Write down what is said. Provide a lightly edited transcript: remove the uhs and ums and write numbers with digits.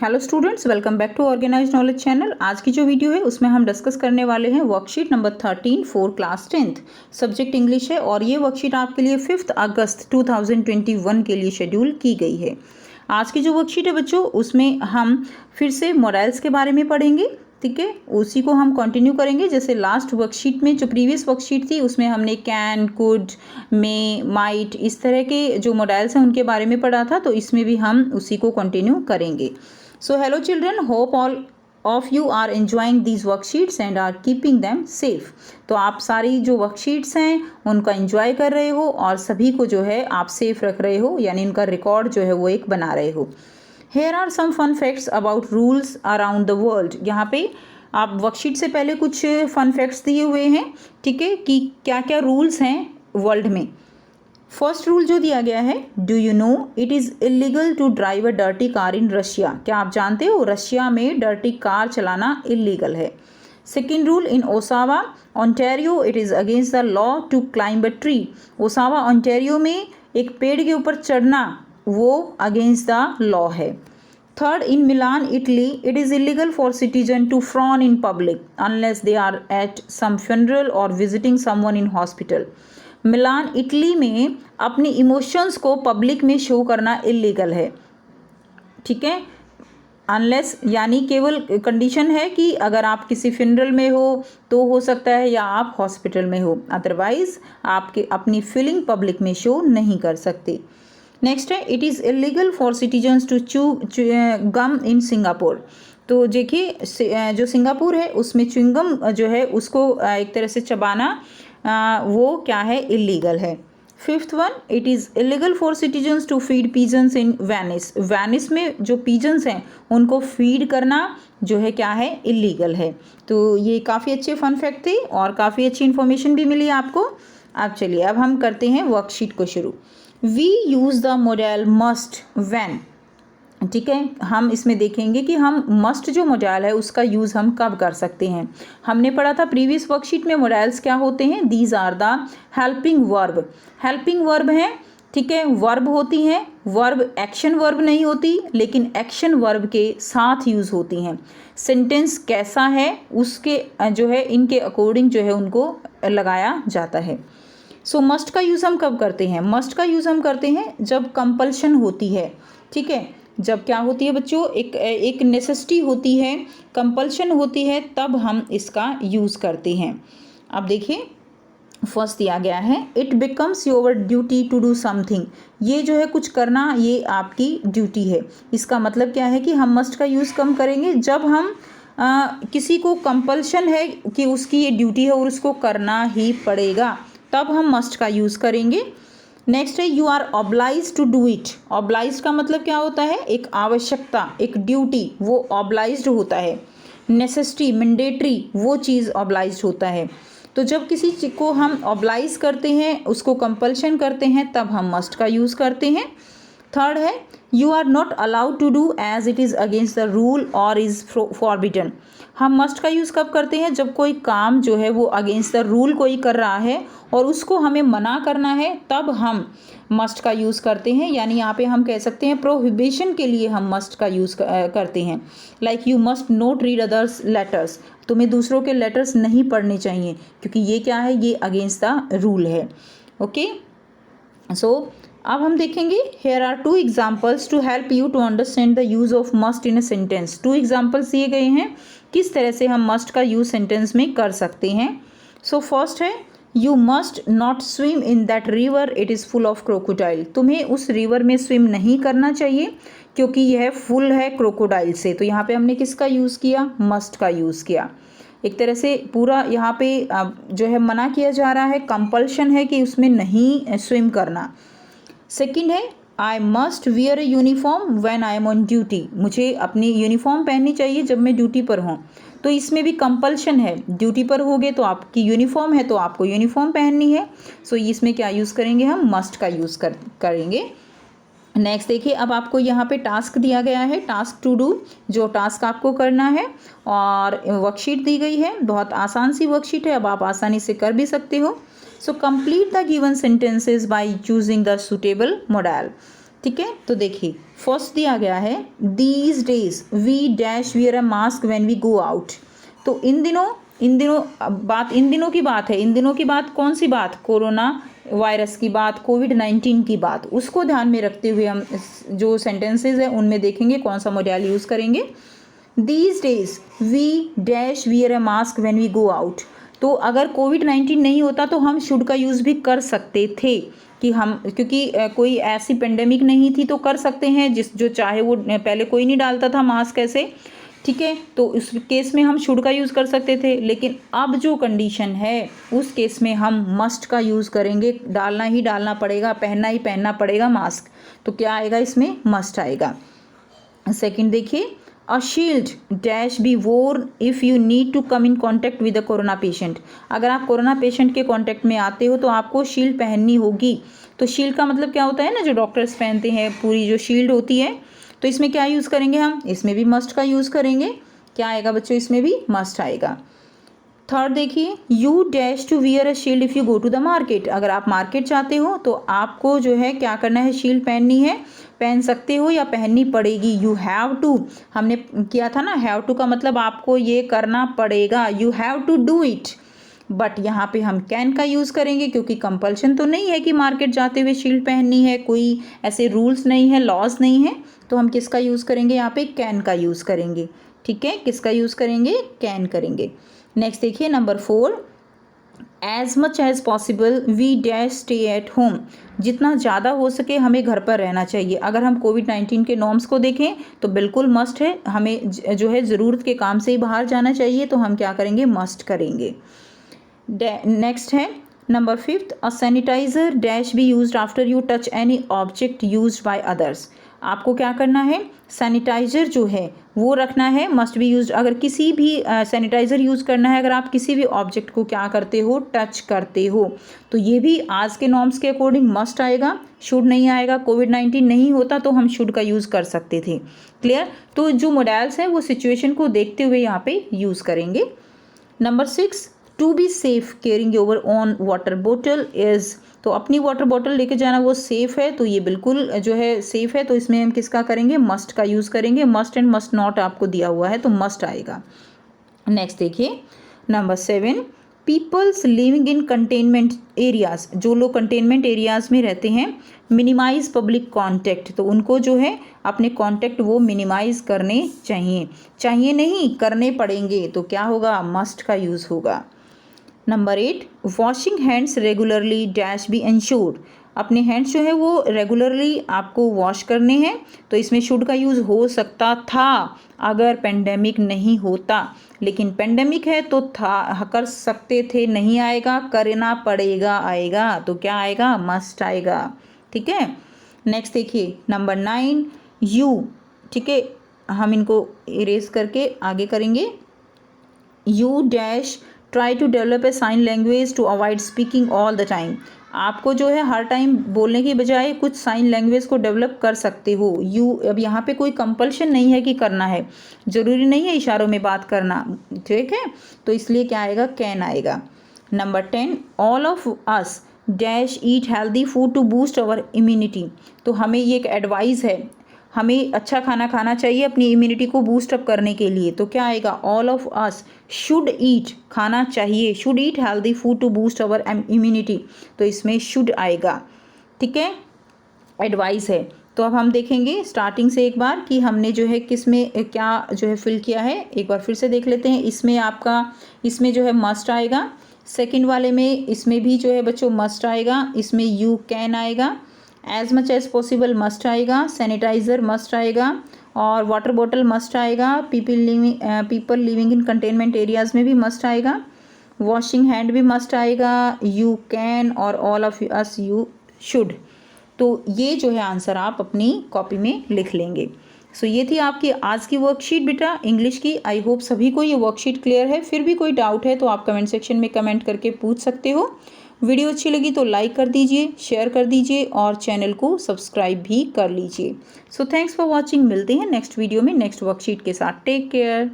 Hello students, welcome back to organised knowledge channel. आज की जो वीडियो है उसमें हम डिस्कस करने वाले हैं worksheet number 13 for class 10th। Subject English है और ये वर्कशीट आपके लिए 5 अगस्त 2021 के लिए शेड्यूल की गई है। आज की जो वर्कशीट है बच्चों, उसमें हम फिर से मॉडल्स के बारे में पढ़ेंगे, ठीक है। उसी को हम कंटिन्यू करेंगे। जैसे लास्ट वर्कशीट में जो प्रीवियस वर्कशीट थी उसमें हमने कैन, कुड, मे, माइट, इस तरह के जो मॉडल्स हैं उनके बारे में पढ़ा था, तो इसमें भी हम उसी को कंटिन्यू करेंगे। So hello children, hope all of you are enjoying these worksheets and are keeping them safe। तो आप सारी जो वर्कशीट्स हैं उनका एंजॉय कर रहे हो और सभी को जो है आप सेफ रख रहे हो, यानी उनका रिकॉर्ड जो है वो एक बना रहे हो। Here are some fun facts about rules around the world। यहाँ पे आप वर्कशीट से पहले कुछ फन फैक्ट्स दिए हुए हैं, ठीक है, कि क्या क्या रूल्स हैं वर्ल्ड में। फर्स्ट रूल जो दिया गया है, do you know it is illegal to drive a dirty car in Russia. क्या आप जानते हो रशिया में डर्टी कार चलाना इलीगल है। Second rule, in Oshawa Ontario it is against the law to climb a tree. Oshawa Ontario में एक पेड़ के ऊपर चढ़ना वो अगेंस्ट द लॉ है। Third, in Milan Italy it is illegal for citizen to frown in public unless they are at some funeral और visiting someone in hospital. Milan Italy में अपने इमोशंस को पब्लिक में शो करना illegal है, ठीक है। अनलेस यानी केवल कंडीशन है कि अगर आप किसी फ्यूनरल में हो तो हो सकता है, या आप हॉस्पिटल में हो, अदरवाइज आपके अपनी फीलिंग पब्लिक में शो नहीं कर सकते। नेक्स्ट है, it is illegal for citizens to chew gum in Singapore. तो देखिए जो सिंगापुर है उसमें च्युइंगम जो है उसको एक तरह से चबाना वो क्या है, इलीगल है। Fifth one, it is illegal for citizens to feed pigeons in Venice. Venice में जो पीजन्स हैं उनको फीड करना जो है क्या है, इलीगल है। तो ये काफ़ी अच्छे फन फैक्ट थे और काफ़ी अच्छी इन्फॉर्मेशन भी मिली आपको। अब चलिए, अब हम करते हैं वर्कशीट को शुरू। We use the modal must when, ठीक है। हम इसमें देखेंगे कि हम मस्ट जो मॉडल है उसका यूज़ हम कब कर सकते हैं। हमने पढ़ा था प्रीवियस वर्कशीट में मॉडल्स क्या होते हैं, these are the helping verb. Helping verb हैं, ठीक है, वर्ब होती हैं। वर्ब एक्शन वर्ब नहीं होती, लेकिन एक्शन वर्ब के साथ यूज़ होती हैं। सेंटेंस कैसा है उसके जो है इनके अकॉर्डिंग जो है उनको लगाया जाता है। सो मस्ट का यूज़ हम कब करते हैं, मस्ट का यूज़ हम करते हैं जब कंपल्शन होती है, ठीक है। जब क्या होती है बच्चों, एक नेसेसिटी होती है, कंपल्शन होती है, तब हम इसका यूज़ करते हैं। अब देखिए फर्स्ट दिया गया है, it becomes your duty to do something. ये जो है कुछ करना, ये आपकी ड्यूटी है। इसका मतलब क्या है कि हम मस्ट का यूज़ कम करेंगे जब हम किसी को कंपल्शन है कि उसकी ये ड्यूटी है और उसको करना ही पड़ेगा, तब हम मस्ट का यूज़ करेंगे। नेक्स्ट है, you are oblige to do it. Oblige का मतलब क्या होता है, एक आवश्यकता, एक ड्यूटी, वो ऑब्लाइज्ड होता है। नेसेसिटी, मैंडेटरी, वो चीज़ ऑब्लाइज्ड होता है। तो जब किसी चीज़ को हम ऑब्लाइज करते हैं, उसको कंपल्शन करते हैं, तब हम मस्ट का यूज़ करते हैं। थर्ड है, you are not allowed to do as it is against the rule और इज़ फॉरबिडन। हम मस्ट का यूज़ कब करते हैं, जब कोई काम जो है वो अगेंस्ट द रूल कोई कर रहा है और उसको हमें मना करना है, तब हम मस्ट का यूज़ करते हैं। यानी यहाँ पे हम कह सकते हैं प्रोहिबिशन के लिए हम मस्ट का यूज़ करते हैं। Like you must not read others letters. तुम्हें दूसरों के लेटर्स नहीं पढ़ने चाहिए क्योंकि ये क्या है, ये अगेंस्ट द रूल है। ओके, सो अब हम देखेंगे, here are two examples to help you to understand the use of must in a sentence. Two examples दिए गए हैं किस तरह से हम मस्ट का यूज़ सेंटेंस में कर सकते हैं। सो फर्स्ट है, you must not swim in that river it is full of crocodile. तुम्हें उस रिवर में स्विम नहीं करना चाहिए क्योंकि यह फुल है क्रोकोडाइल से। तो यहाँ पे हमने किसका यूज़ किया, मस्ट का यूज़ किया। एक तरह से पूरा यहाँ पे जो है मना किया जा रहा है, कंपल्शन है कि उसमें नहीं स्विम करना। सेकेंड है, I must wear a uniform when I am on duty. मुझे अपनी यूनिफॉर्म पहननी चाहिए जब मैं ड्यूटी पर हूँ। तो इसमें भी कंपल्शन है, ड्यूटी पर होगे तो आपकी यूनिफॉर्म है तो आपको यूनिफॉर्म पहननी है। सो इसमें क्या यूज़ करेंगे, हम मस्ट का यूज़ करेंगे। नेक्स्ट देखिए, अब आपको यहाँ पे टास्क दिया गया है, टास्क टू डू, जो टास्क आपको करना है, और वर्कशीट दी गई है। बहुत आसान सी वर्कशीट है, अब आप आसानी से कर भी सकते हो। So complete the given sentences by choosing the suitable modal. ठीक है, तो देखिए फर्स्ट दिया गया है these days we dash wear a mask when we go out. तो इन दिनों बात इन दिनों की बात है। इन दिनों की बात कौन सी बात? कोरोना वायरस की बात, कोविड-19 की बात। उसको ध्यान में रखते हुए हम जो सेंटेंसेज है उनमें देखेंगे कौन सा मॉड्यूल यूज़ करेंगे। These days we dash wear a mask when we go out. तो अगर कोविड-19 नहीं होता तो हम शुड का यूज़ भी कर सकते थे कि हम, क्योंकि कोई ऐसी पेंडेमिक नहीं थी तो कर सकते हैं, जो चाहे वो पहले कोई नहीं डालता था मास्क ऐसे, ठीक है, तो उस केस में हम शुड का यूज़ कर सकते थे। लेकिन अब जो कंडीशन है उस केस में हम मस्ट का यूज़ करेंगे, डालना ही डालना पड़ेगा, पहनना ही पहनना पड़ेगा मास्क। तो क्या आएगा इसमें? मस्ट आएगा। सेकंड देखिए, a shield dash be worn if you need to come in contact with a corona patient. अगर आप कोरोना पेशेंट के कॉन्टैक्ट में आते हो तो आपको शील्ड पहननी होगी। तो शील्ड का मतलब क्या होता है ना, जो डॉक्टर्स पहनते हैं, पूरी जो शील्ड होती है। तो इसमें क्या यूज़ करेंगे हम? इसमें भी मस्ट का यूज़ करेंगे। क्या आएगा बच्चों? इसमें भी मस्ट आएगा। थर्ड देखिए, you dash to wear a shield if you go to the market. अगर आप मार्केट जाते हो तो आपको जो है क्या करना है? शील्ड पहननी है। पहन सकते हो या पहननी पड़ेगी। यू हैव टू, हमने किया था ना, हैव टू का मतलब आपको ये करना पड़ेगा, you have to do it. But यहाँ पे हम कैन का यूज़ करेंगे क्योंकि कंपल्शन तो नहीं है कि मार्केट जाते हुए शील्ड पहननी है, कोई ऐसे रूल्स नहीं है, लॉज नहीं है। तो हम किसका यूज़ करेंगे? यहाँ पे कैन का यूज़ करेंगे। ठीक है, किसका यूज़ करेंगे? कैन करेंगे। नेक्स्ट देखिए number 4, as much as possible we dash stay at home. जितना ज़्यादा हो सके हमें घर पर रहना चाहिए। अगर हम कोविड-19 के नॉर्म्स को देखें तो बिल्कुल मस्ट है, हमें जो है ज़रूरत के काम से ही बाहर जाना चाहिए, तो हम क्या करेंगे? मस्ट करेंगे। नेक्स्ट है number 5, a sanitiser dash be used after you touch any object used by others. आपको क्या करना है? सैनिटाइज़र जो है वो रखना है, मस्ट बी यूज्ड। अगर किसी भी सैनिटाइज़र यूज़ करना है, अगर आप किसी भी ऑब्जेक्ट को क्या करते हो? टच करते हो, तो ये भी आज के नॉर्म्स के अकॉर्डिंग मस्ट आएगा, शुड नहीं आएगा। कोविड-19 नहीं होता तो हम शुड का यूज़ कर सकते थे। क्लियर? तो जो मॉडल्स हैं वो सिचुएशन को देखते हुए यहाँ पे यूज़ करेंगे। Number 6, to be safe carrying your own water bottle is. तो अपनी वाटर बॉटल लेके जाना वो सेफ़ है, तो ये बिल्कुल जो है सेफ़ है। तो इसमें हम किसका करेंगे? मस्ट का यूज़ करेंगे। मस्ट एंड मस्ट नॉट आपको दिया हुआ है तो मस्ट आएगा। नेक्स्ट देखिए number 7, peoples living in containment areas. जो लोग कंटेनमेंट एरियाज़ में रहते हैं, मिनिमाइज़ पब्लिक कॉन्टैक्ट। तो उनको जो है अपने कॉन्टैक्ट वो मिनिमाइज़ करने चाहिए। चाहिए नहीं, करने पड़ेंगे। तो क्या होगा? मस्ट का यूज़ होगा। Number 8, washing hands regularly dash be ensured. अपने हैंड्स जो है वो रेगुलरली आपको वॉश करने हैं, तो इसमें शुड का यूज़ हो सकता था अगर पेंडेमिक नहीं होता। लेकिन पेंडेमिक है तो था, कर सकते थे, नहीं आएगा, करना पड़ेगा आएगा। तो क्या आएगा? मस्ट आएगा। ठीक है, नेक्स्ट देखिए नंबर 9, यू। ठीक है, हम इनको इरेज करके आगे करेंगे। You dash try to develop a sign language to avoid speaking all the time. आपको जो है हर टाइम बोलने की बजाय कुछ साइन लैंग्वेज को डेवलप कर सकते हो। यू, अब यहाँ पे कोई कंपल्शन नहीं है कि करना है, ज़रूरी नहीं है इशारों में बात करना। ठीक है, तो इसलिए क्या आएगा? कैन आएगा। Number 10, all of us dash eat healthy food to boost our immunity. तो हमें ये एक एडवाइस है, हमें अच्छा खाना खाना चाहिए अपनी इम्यूनिटी को बूस्ट अप करने के लिए। तो क्या आएगा? All of us should eat, खाना चाहिए, should eat healthy food to boost our immunity. तो इसमें शुड आएगा। ठीक है, एडवाइस है। तो अब हम देखेंगे स्टार्टिंग से एक बार कि हमने जो है किस में क्या जो है फिल किया है। एक बार फिर से देख लेते हैं। इसमें आपका, इसमें जो है मस्ट आएगा। सेकंड वाले में इसमें भी जो है बच्चों मस्ट आएगा। इसमें यू कैन आएगा। As much as possible must आएगा। सैनिटाइज़र मस्ट आएगा और वाटर बॉटल मस्ट आएगा। People living in containment areas में भी मस्ट आएगा। वॉशिंग हैंड भी मस्ट आएगा। यू कैन और all of us you should. तो ये जो है आंसर आप अपनी कॉपी में लिख लेंगे। सो ये थी आपकी आज की वर्कशीट बेटा इंग्लिश की। आई होप सभी को ये वर्कशीट क्लियर है। फिर भी कोई डाउट है तो आप कमेंट सेक्शन में कमेंट करके पूछ सकते हो। वीडियो अच्छी लगी तो लाइक कर दीजिए, शेयर कर दीजिए और चैनल को सब्सक्राइब भी कर लीजिए। So thanks for watching. मिलते हैं नेक्स्ट वीडियो में नेक्स्ट वर्कशीट के साथ। Take care.